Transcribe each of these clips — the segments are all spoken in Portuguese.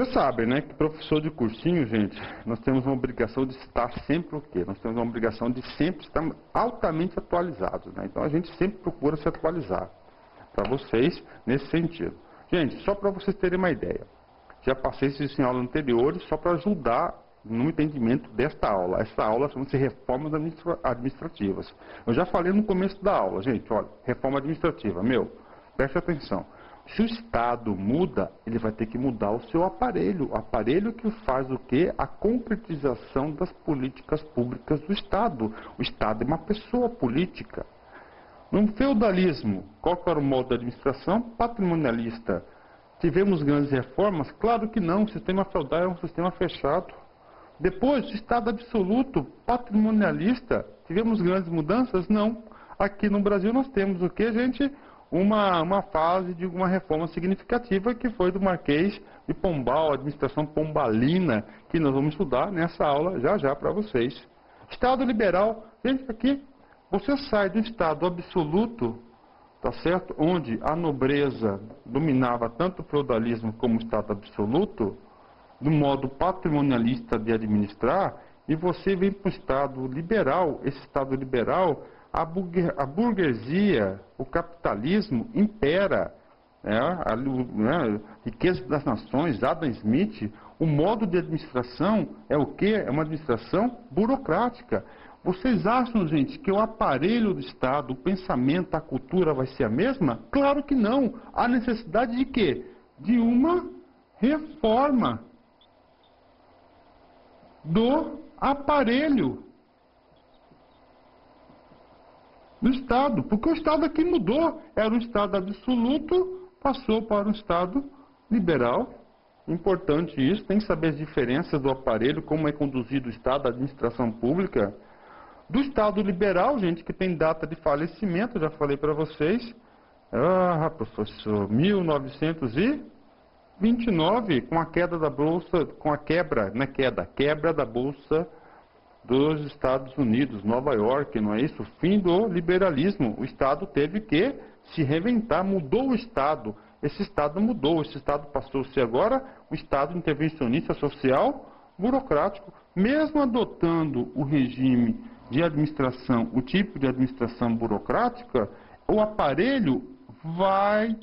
Vocês sabem, né, que professor de cursinho, gente, nós temos uma obrigação de estar sempre o quê? Nós temos uma obrigação de sempre estar altamente atualizados, né? Então a gente sempre procura se atualizar para vocês nesse sentido. Gente, só para vocês terem uma ideia, já passei isso em aulas anteriores só para ajudar no entendimento desta aula. Essa aula chama-se reformas administrativas. Eu já falei no começo da aula, gente, olha, reforma administrativa, preste atenção. Se o Estado muda, ele vai ter que mudar o seu aparelho. O aparelho que faz o quê? A concretização das políticas públicas do Estado. O Estado é uma pessoa política. No feudalismo, qual que era o modo de administração? Patrimonialista. Tivemos grandes reformas? Claro que não. O sistema feudal é um sistema fechado. Depois, o Estado absoluto, patrimonialista. Tivemos grandes mudanças? Não. Aqui no Brasil nós temos o quê, gente? Uma fase de uma reforma significativa que foi do Marquês de Pombal, a administração pombalina, que nós vamos estudar nessa aula já para vocês. Estado liberal, gente, aqui você sai do Estado absoluto, tá certo? Onde a nobreza dominava tanto o feudalismo como o Estado absoluto, do modo patrimonialista de administrar, e você vem para o Estado liberal. Esse Estado liberal, a burguesia, o capitalismo impera, a riqueza das nações. Adam Smith, o modo de administração é o quê? É uma administração burocrática. Vocês acham, gente, que o aparelho do Estado, o pensamento, a cultura vai ser a mesma? Claro que não. Há necessidade de quê? De uma reforma do aparelho do Estado, porque o Estado aqui mudou, era um Estado absoluto, passou para um Estado liberal. Importante isso, tem que saber as diferenças do aparelho, como é conduzido o Estado, a administração pública. Do Estado liberal, gente, que tem data de falecimento, já falei para vocês, professor, 1929, com a queda da Bolsa, com a quebra da Bolsa dos Estados Unidos, Nova York, não é isso? O fim do liberalismo. O Estado teve que se reinventar, mudou o Estado. Esse Estado mudou, esse Estado passou a ser agora um Estado intervencionista social burocrático. Mesmo adotando o regime de administração, o tipo de administração burocrática, o aparelho vai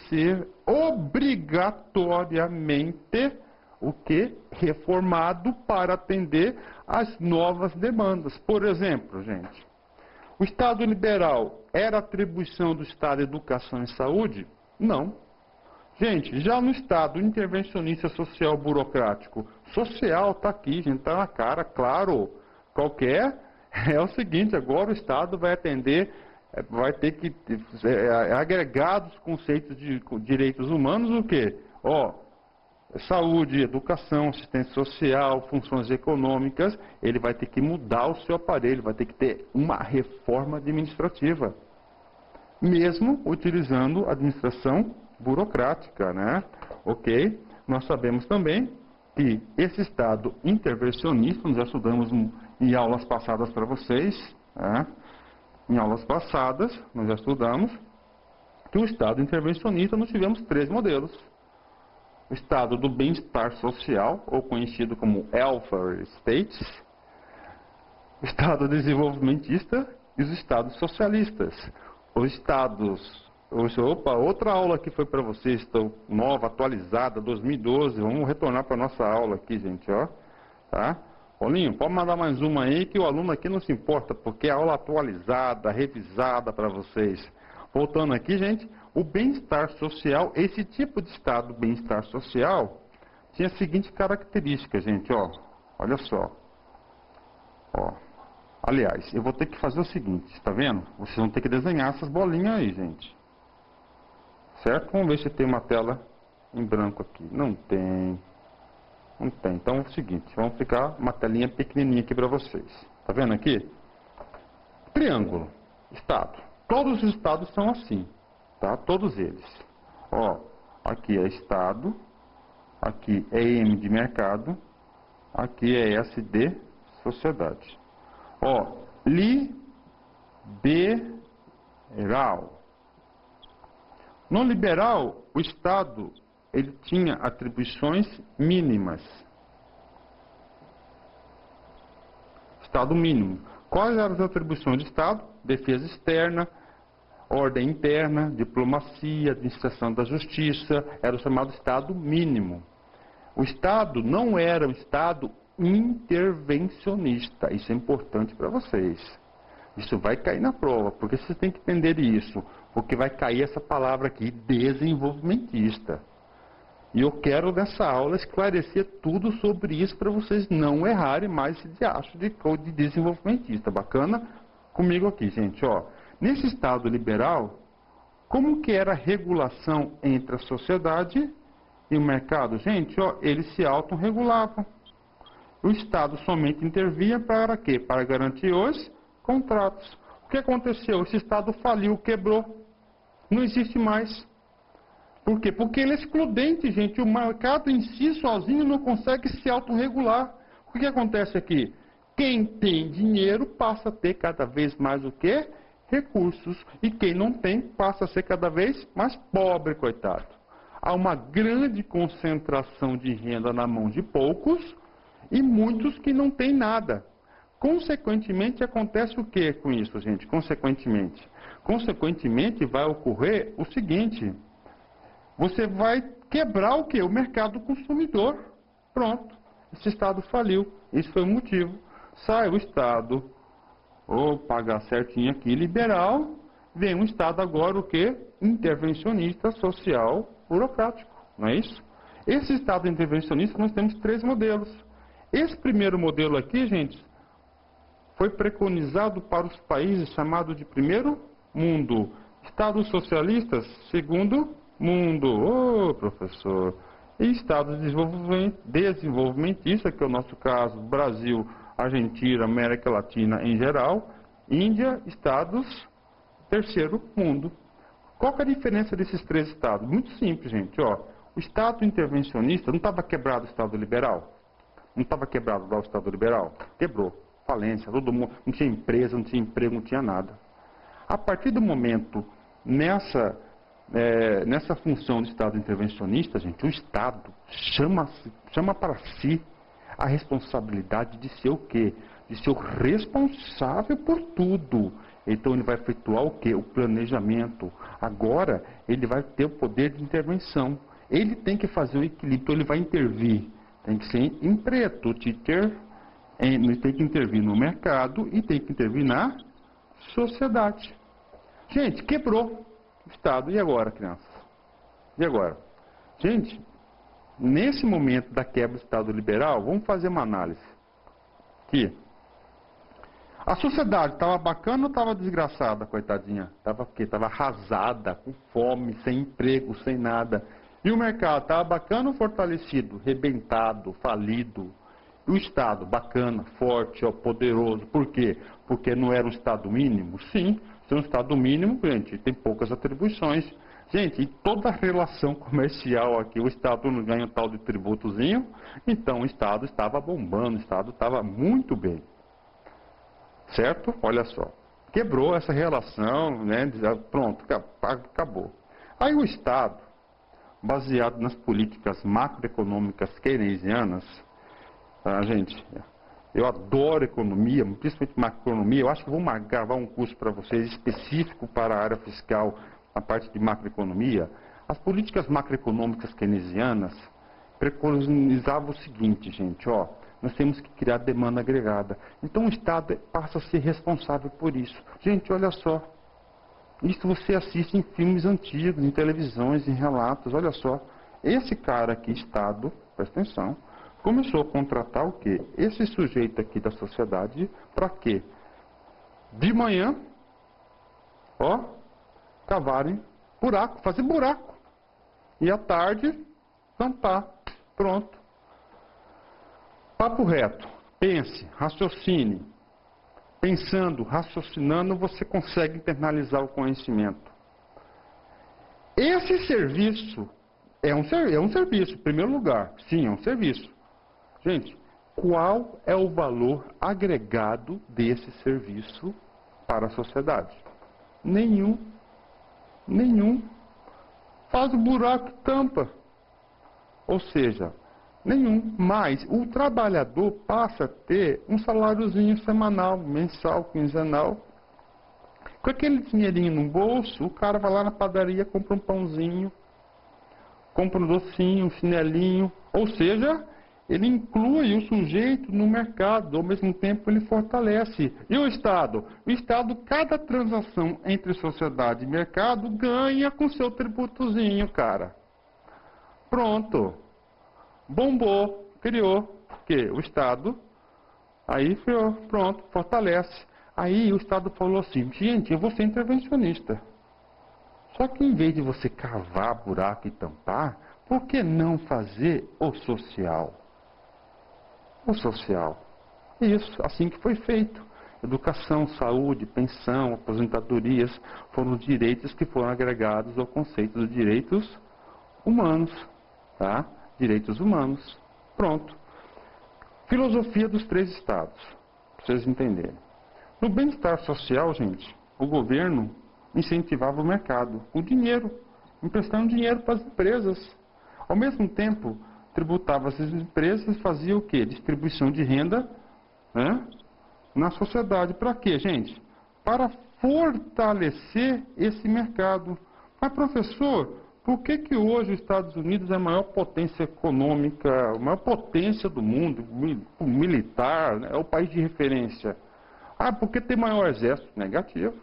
ser obrigatoriamente o que? Reformado para atender às novas demandas. Por exemplo, gente, o Estado liberal era atribuição do Estado educação e saúde? Não. Gente, já no Estado intervencionista social burocrático, social está aqui, gente, está na cara, claro. Qualquer é o seguinte, agora o Estado vai atender, vai ter que agregar os conceitos de direitos humanos, o quê? Saúde, educação, assistência social, funções econômicas, ele vai ter que mudar o seu aparelho, vai ter que ter uma reforma administrativa, mesmo utilizando a administração burocrática, né? Ok? Nós sabemos também que esse Estado intervencionista, nós já estudamos em aulas passadas para vocês, né? Em aulas passadas, nós já estudamos que o Estado intervencionista nós tivemos 3 modelos. O Estado do bem-estar social, ou conhecido como welfare states, o Estado desenvolvimentista e os Estados socialistas. Os Estados... outra aula que foi para vocês, estou nova, atualizada, 2012, vamos retornar para a nossa aula aqui, gente, ó. Tá? Paulinho, pode mandar mais uma aí, que o aluno aqui não se importa, porque é aula atualizada, revisada para vocês. Voltando aqui, gente, o bem-estar social, esse tipo de Estado bem-estar social, tinha a seguinte característica, gente, ó. Olha só. Ó. Aliás, eu vou ter que fazer o seguinte, está vendo? Vocês vão ter que desenhar essas bolinhas aí, gente. Certo? Vamos ver se tem uma tela em branco aqui. Não tem. Não tem. Então é o seguinte, vamos ficar uma telinha pequenininha aqui para vocês. Está vendo aqui? Triângulo. Estado. Todos os estados são assim. Tá? Todos eles. Ó, aqui é Estado. Aqui é M de mercado. Aqui é S de sociedade. Ó, liberal. No liberal, o Estado ele tinha atribuições mínimas. Estado mínimo. Quais eram as atribuições do Estado? Defesa externa, ordem interna, diplomacia, administração da justiça, era o chamado Estado mínimo. O Estado não era um Estado intervencionista. Isso é importante para vocês. Isso vai cair na prova, porque vocês têm que entender isso. Porque vai cair essa palavra aqui, desenvolvimentista. E eu quero, nessa aula, esclarecer tudo sobre isso para vocês não errarem mais esse diacho de desenvolvimentista. Bacana? Comigo aqui, gente. Ó. Nesse Estado liberal, como que era a regulação entre a sociedade e o mercado? Gente, ó, eles se autorregulavam. O Estado somente intervinha para quê? Para garantir os contratos. O que aconteceu? Esse Estado faliu, quebrou. Não existe mais. Por quê? Porque ele é excludente, gente. O mercado em si, sozinho, não consegue se autorregular. O que acontece aqui? Quem tem dinheiro passa a ter cada vez mais o quê? Recursos. E quem não tem passa a ser cada vez mais pobre, coitado. Há uma grande concentração de renda na mão de poucos e muitos que não têm nada. Consequentemente, acontece o que com isso, gente? Consequentemente, vai ocorrer o seguinte: você vai quebrar o quê? O mercado consumidor. Pronto. Esse Estado faliu. Esse foi o motivo. Sai o Estado, vou pagar certinho aqui, liberal, vem um Estado agora o quê? Intervencionista, social, burocrático. Não é isso? Esse Estado intervencionista, nós temos 3 modelos. Esse primeiro modelo aqui, gente, foi preconizado para os países chamados de primeiro mundo. Estados socialistas, segundo mundo. Ô, professor. E Estados desenvolvimentistas, que é o nosso caso, Brasil, Argentina, América Latina em geral, Índia, Estados terceiro mundo. Qual que é a diferença desses 3 estados? Muito simples, gente. Ó, o Estado intervencionista não estava quebrado o Estado liberal? Não estava quebrado lá o Estado liberal? Quebrou. Falência, todo mundo, não tinha empresa, não tinha emprego, não tinha nada. A partir do momento, nessa função do Estado intervencionista, gente, o Estado chama para si a responsabilidade de ser o quê? De ser o responsável por tudo. Então ele vai efetuar o quê? O planejamento. Agora ele vai ter o poder de intervenção. Ele tem que fazer o equilíbrio, então ele vai intervir. Tem que ser em preto, ele tem que intervir no mercado e tem que intervir na sociedade. Gente, quebrou o Estado. E agora, crianças? E agora? Gente, nesse momento da quebra do Estado liberal, vamos fazer uma análise. Aqui. A sociedade estava bacana ou estava desgraçada, coitadinha? Estava o quê? Estava arrasada, com fome, sem emprego, sem nada. E o mercado estava bacana ou fortalecido? Rebentado, falido. E o Estado, bacana, forte, ó, poderoso. Por quê? Porque não era um Estado mínimo? Sim, se é um Estado mínimo, gente, tem poucas atribuições. Gente, em toda relação comercial aqui, o Estado não ganha um tal de tributozinho, então o Estado estava bombando, o Estado estava muito bem. Certo? Olha só. Quebrou essa relação, né? Pronto, acabou. Aí o Estado, baseado nas políticas macroeconômicas keynesianas, tá, gente? Eu adoro economia, principalmente macroeconomia. Eu acho que vou gravar um curso para vocês específico para a área fiscal, a parte de macroeconomia. As políticas macroeconômicas keynesianas preconizavam o seguinte, gente, ó. Nós temos que criar demanda agregada. Então o Estado passa a ser responsável por isso. Gente, olha só. Isso você assiste em filmes antigos, em televisões, em relatos. Olha só. Esse cara aqui, Estado, presta atenção, começou a contratar o quê? Esse sujeito aqui da sociedade, para quê? De manhã, ó, cavarem buraco, fazer buraco. E à tarde, tampar. Pronto. Papo reto. Pense, raciocine. Pensando, raciocinando, você consegue internalizar o conhecimento. Esse serviço é um serviço, em primeiro lugar. Sim, é um serviço. Gente, qual é o valor agregado desse serviço para a sociedade? Nenhum. Nenhum. Faz o buraco e tampa. Ou seja, nenhum. Mas o trabalhador passa a ter um saláriozinho semanal, mensal, quinzenal. Com aquele dinheirinho no bolso, o cara vai lá na padaria, compra um pãozinho, compra um docinho, um chinelinho. Ou seja, ele inclui o sujeito no mercado, ao mesmo tempo ele fortalece. E o Estado? O Estado, cada transação entre sociedade e mercado, ganha com seu tributozinho, cara. Pronto. Bombou, criou. Que o Estado, aí pronto, fortalece. Aí o Estado falou assim, gente, eu vou ser intervencionista. Só que em vez de você cavar buraco e tampar, por que não fazer o social? O social. Isso, assim que foi feito. Educação, saúde, pensão, aposentadorias foram direitos que foram agregados ao conceito dos direitos humanos. Tá? Direitos humanos. Pronto. Filosofia dos 3 estados. Para vocês entenderem. No bem-estar social, gente, o governo incentivava o mercado, o dinheiro, emprestando dinheiro para as empresas. Ao mesmo tempo, tributava essas empresas e fazia o quê? Distribuição de renda, né, na sociedade. Para quê, gente? Para fortalecer esse mercado. Mas, professor, por que hoje os Estados Unidos é a maior potência econômica, a maior potência do mundo, militar, né, é o país de referência? Ah, porque tem maior exército? Negativo.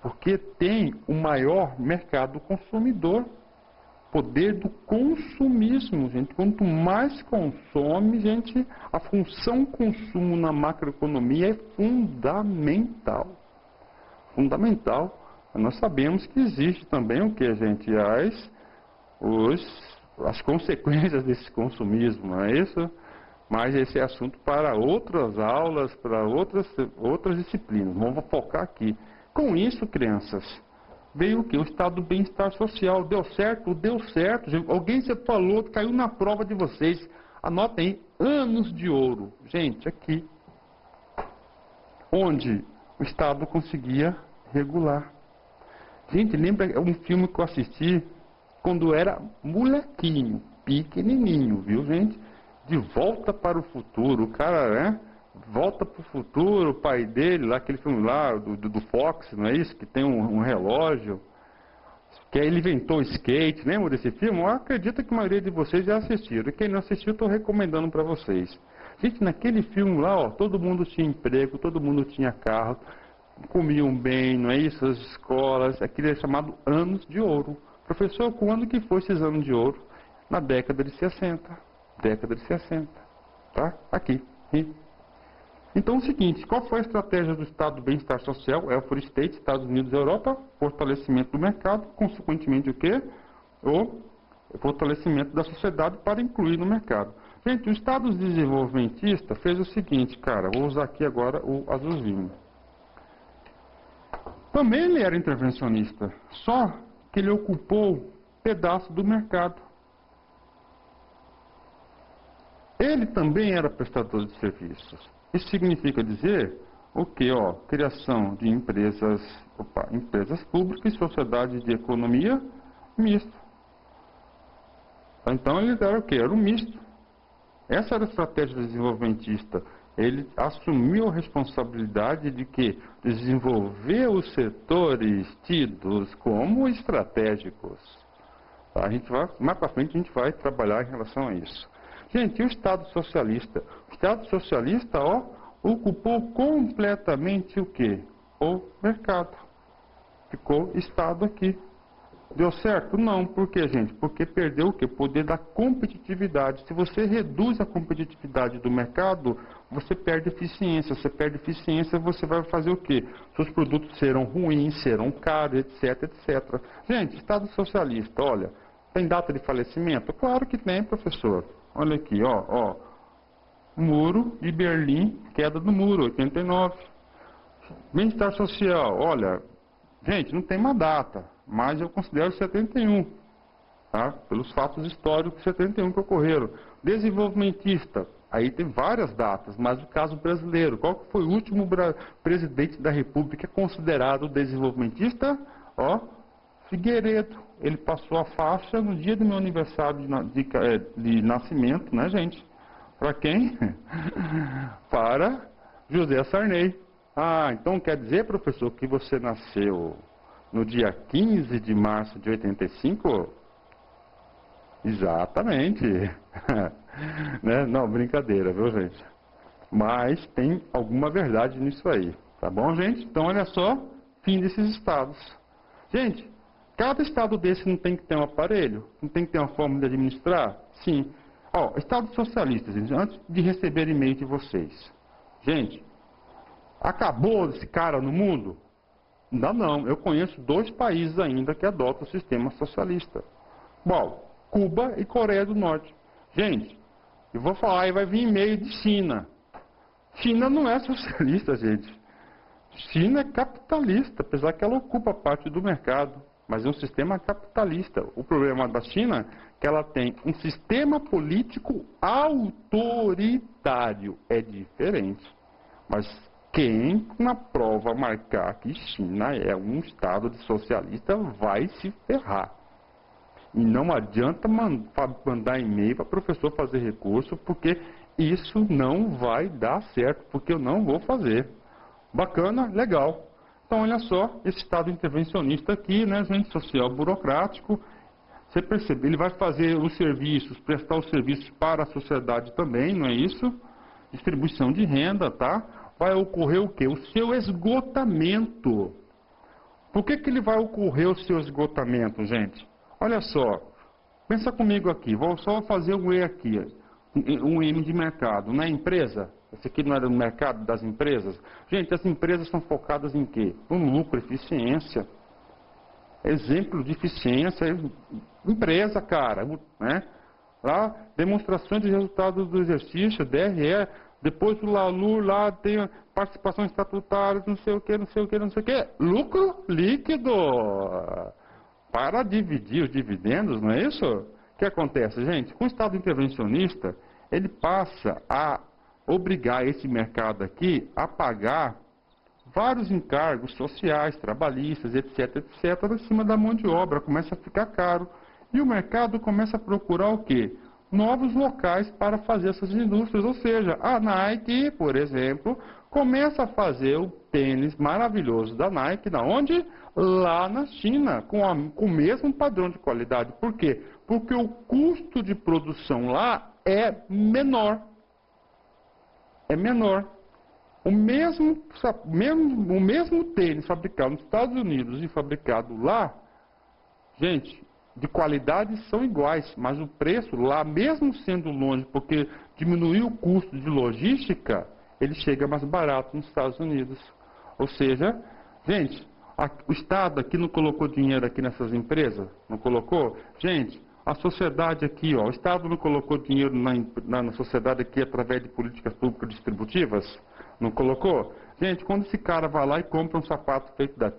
Porque tem o maior mercado consumidor. Poder do consumismo, gente. Quanto mais consome, gente, a função consumo na macroeconomia é fundamental. Fundamental. Nós sabemos que existe também o que, gente? As consequências desse consumismo, não é isso? Mas esse é assunto para outras aulas, para outras disciplinas. Vamos focar aqui. Com isso, crianças, veio o quê? O estado do bem-estar social. Deu certo? Deu certo. Gente. Alguém se falou, caiu na prova de vocês. Anotem aí, anos de ouro. Gente, aqui. Onde o Estado conseguia regular. Gente, lembra um filme que eu assisti quando eu era molequinho, pequenininho, viu, gente? De Volta para o Futuro. O cara, né? Volta para o Futuro, o pai dele, lá, aquele filme lá, do Fox, não é isso? Que tem um relógio. Que aí ele inventou o skate. Lembra desse filme? Eu acredito que a maioria de vocês já assistiram. E quem não assistiu, eu estou recomendando para vocês. Gente, naquele filme lá, ó, todo mundo tinha emprego, todo mundo tinha carro, comiam bem, não é isso? As escolas, aquilo é chamado anos de ouro. Professor, quando que foi esses anos de ouro? Na década de 60. Década de 60. Tá? Aqui. Então é o seguinte, qual foi a estratégia do Estado do Bem-Estar Social? Welfare State, Estados Unidos e Europa, fortalecimento do mercado, consequentemente o quê? O fortalecimento da sociedade para incluir no mercado. Gente, o Estado desenvolvimentista fez o seguinte, cara, vou usar aqui agora o azulzinho. Também ele era intervencionista, só que ele ocupou pedaço do mercado. Ele também era prestador de serviços. Isso significa dizer o quê? Ó, criação de empresas públicas e sociedade de economia mista. Então ele era o quê? Era um misto. Essa era a estratégia desenvolvimentista. Ele assumiu a responsabilidade de que desenvolver os setores tidos como estratégicos. Tá? Mais para frente a gente vai trabalhar em relação a isso. Gente, e o Estado socialista? O Estado socialista, ó, ocupou completamente o quê? O mercado. Ficou Estado aqui. Deu certo? Não. Por quê, gente? Porque perdeu o quê? O poder da competitividade. Se você reduz a competitividade do mercado, você perde eficiência. Se você perde eficiência, você vai fazer o quê? Seus produtos serão ruins, serão caros, etc, etc. Gente, Estado socialista, olha, tem data de falecimento? Claro que tem, professor. Olha aqui, ó. Muro de Berlim, queda do muro, 89. Bem-estar social, olha, gente, não tem uma data, mas eu considero 71, tá? Pelos fatos históricos 71 que ocorreram. Desenvolvimentista, aí tem várias datas, mas o caso brasileiro, qual que foi o último presidente da República considerado desenvolvimentista? Ó, Figueiredo. ele passou a faixa no dia do meu aniversário de nascimento, né, gente? Para quem? Para José Sarney. Ah, então quer dizer, professor, que você nasceu no dia 15 de março de 85? Exatamente. Né? Não, brincadeira, viu, gente? Mas tem alguma verdade nisso aí. Tá bom, gente? Então, olha só, fim desses estados. Gente, cada estado desse não tem que ter um aparelho? Não tem que ter uma forma de administrar? Sim. Ó, estado socialista, gente, antes de receber e-mail de vocês. Gente, acabou esse cara no mundo? Ainda não. Eu conheço 2 países ainda que adotam o sistema socialista. Bom, Cuba e Coreia do Norte. Gente, eu vou falar e vai vir e-mail de China. China não é socialista, gente. China é capitalista, apesar que ela ocupa parte do mercado. Mas é um sistema capitalista. O problema da China é que ela tem um sistema político autoritário. É diferente. Mas quem na prova marcar que China é um estado de socialista vai se ferrar. E não adianta mandar e-mail para o professor fazer recurso, porque isso não vai dar certo, porque eu não vou fazer. Bacana, legal. Então, olha só, esse estado intervencionista aqui, né, gente, social burocrático, você percebe, ele vai fazer os serviços, prestar os serviços para a sociedade também, não é isso? Distribuição de renda, tá? Vai ocorrer o quê? O seu esgotamento. Por que ele vai ocorrer o seu esgotamento, gente? Olha só, pensa comigo aqui, vou só fazer um E aqui, um M de mercado, na empresa, esse aqui não era o mercado das empresas? Gente, as empresas são focadas em quê? No lucro, eficiência. Exemplo de eficiência, empresa, cara, né? Lá, demonstrações de resultados do exercício, DRE, depois do LALUR, lá tem participação estatutária, não sei o que, não sei o que, não sei o que. Lucro líquido. Para dividir os dividendos, não é isso? O que acontece, gente? Com o Estado intervencionista, ele passa a obrigar esse mercado aqui a pagar vários encargos sociais, trabalhistas, etc, etc, em cima da mão de obra. Começa a ficar caro. E o mercado começa a procurar o quê? Novos locais para fazer essas indústrias. Ou seja, a Nike, por exemplo, começa a fazer o tênis maravilhoso da Nike, da onde? Lá na China, com o mesmo padrão de qualidade. Por quê? Porque o custo de produção lá é menor. É menor. O mesmo tênis fabricado nos Estados Unidos e fabricado lá, gente, de qualidade são iguais, mas o preço lá, mesmo sendo longe, porque diminuiu o custo de logística, ele chega mais barato nos Estados Unidos. Ou seja, gente, o Estado aqui não colocou dinheiro aqui nessas empresas? Não colocou? Gente, a sociedade aqui, ó, o Estado não colocou dinheiro na sociedade aqui através de políticas públicas distributivas? Não colocou? Gente, quando esse cara vai lá e compra um sapato feito da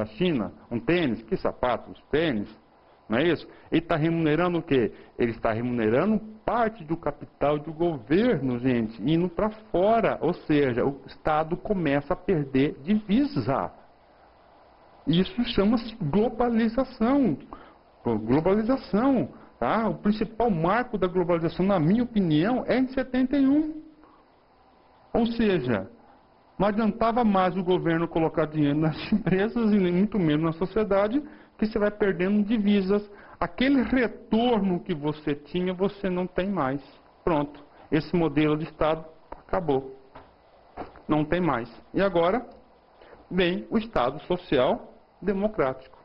China, um tênis, que sapato? Os tênis, não é isso? Ele está remunerando o quê? Ele está remunerando parte do capital do governo, gente, indo para fora. Ou seja, o Estado começa a perder divisa. Isso chama-se globalização. Globalização. Tá? O principal marco da globalização, na minha opinião, é em 71. Ou seja, não adiantava mais o governo colocar dinheiro nas empresas e nem muito menos na sociedade, que você vai perdendo divisas. Aquele retorno que você tinha, você não tem mais. Pronto. Esse modelo de Estado acabou. Não tem mais. E agora vem o Estado Social Democrático.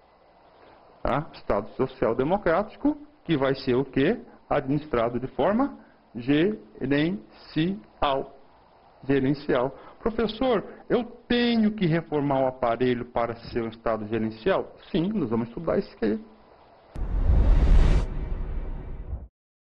Tá? Estado Social Democrático, que vai ser o quê? Administrado de forma gerencial. Professor, eu tenho que reformar o aparelho para ser um Estado gerencial? Sim, nós vamos estudar isso aqui.